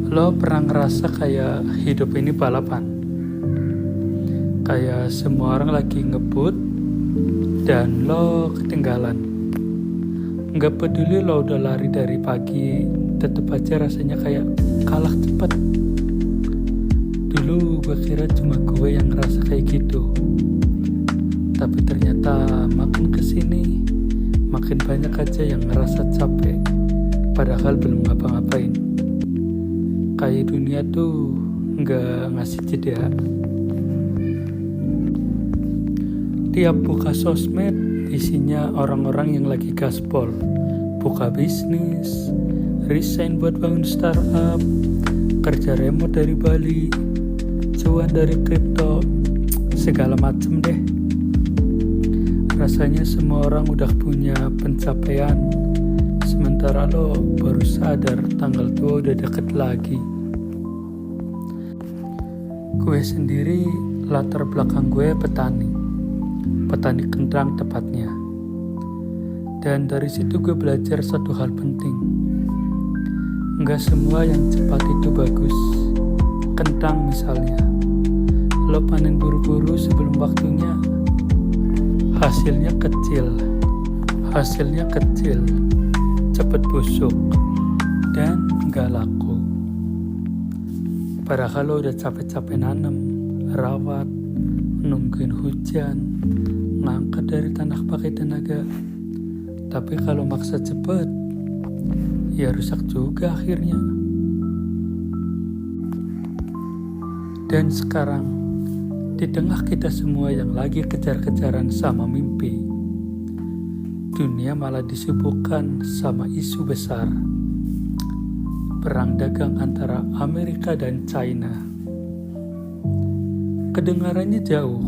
Lo pernah ngerasa kayak hidup ini balapan? Kayak semua orang lagi ngebut dan lo ketinggalan. Nggak peduli lo udah lari dari pagi, tetep aja rasanya kayak kalah cepet. Dulu gue kira cuma gue yang ngerasa kayak gitu. Tapi ternyata makin kesini, makin banyak aja yang ngerasa capek, padahal belum ngapa-ngapain. Kayak dunia tuh nggak ngasih jeda. Tiap buka sosmed, isinya orang-orang yang lagi gaspol, buka bisnis, resign buat bangun startup, kerja remote dari Bali, cuan dari kripto, segala macem deh. Rasanya semua orang udah punya pencapaian, sementara lo baru sadar tanggal tua udah deket lagi. Gue sendiri latar belakang gue petani kentang tepatnya. Dan dari situ gue belajar satu hal penting. Nggak semua yang cepat itu bagus. Kentang misalnya, lo panen buru-buru sebelum waktunya, hasilnya kecil, cepet busuk, dan nggak laku. Padahal lo udah capek-capek nanam, rawat, nungguin hujan, ngangkat dari tanah pakai tenaga. Tapi kalau maksa cepet, ya rusak juga akhirnya. Dan sekarang, di tengah kita semua yang lagi kejar-kejaran sama mimpi, dunia malah disibukkan sama isu besar. Perang dagang antara Amerika dan China. Kedengarannya jauh,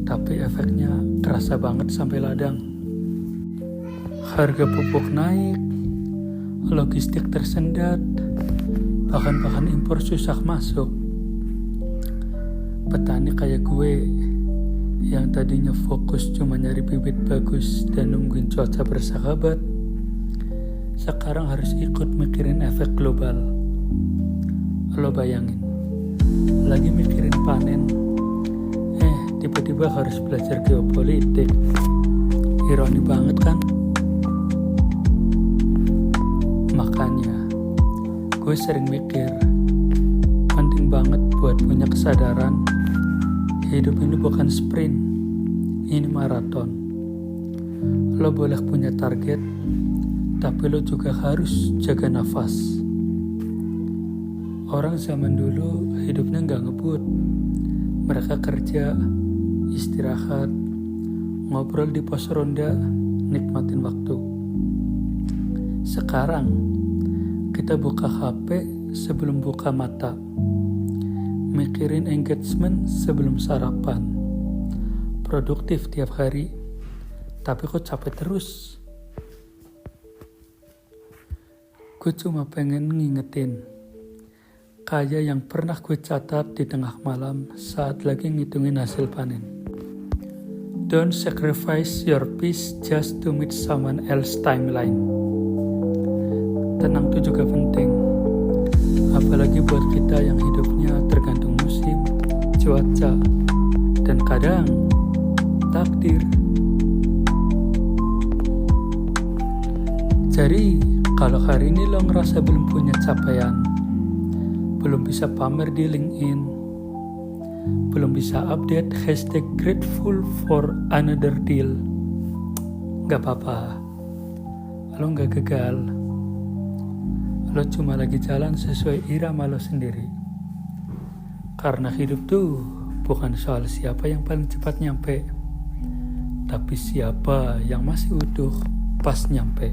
tapi efeknya kerasa banget sampai ladang. Harga pupuk naik, logistik tersendat, bahkan impor susah masuk. Petani kayak gue yang tadinya fokus cuma nyari bibit bagus dan nungguin cuaca bersahabat, sekarang harus ikut mikirin efek global. Lo bayangin, lagi mikirin panen, tiba-tiba harus belajar geopolitik. Ironi banget kan? Makanya, gue sering mikir, penting banget buat punya kesadaran, hidup ini bukan sprint, ini maraton. Lo boleh punya target, tapi lo juga harus jaga nafas. Orang zaman dulu hidupnya gak ngebut. Mereka kerja, istirahat, ngobrol di pos ronda, nikmatin waktu. Sekarang, kita buka HP sebelum buka mata. Mikirin engagement sebelum sarapan. Produktif tiap hari, tapi kok capek terus. Gue cuma pengen ngingetin, kayak yang pernah gue catat di tengah malam saat lagi ngitungin hasil panen. Don't sacrifice your peace just to meet someone else's timeline. Tenang itu juga penting, apalagi buat kita yang hidupnya tergantung musim, cuaca, dan kadang takdir. Jadi, kalau hari ini lo ngerasa belum punya capaian, belum bisa pamer di LinkedIn, belum bisa update #grateful for another deal, gak apa-apa, lo gak gagal. Lo cuma lagi jalan sesuai irama lo sendiri. Karena hidup tuh bukan soal siapa yang paling cepat nyampe, tapi siapa yang masih utuh pas nyampe.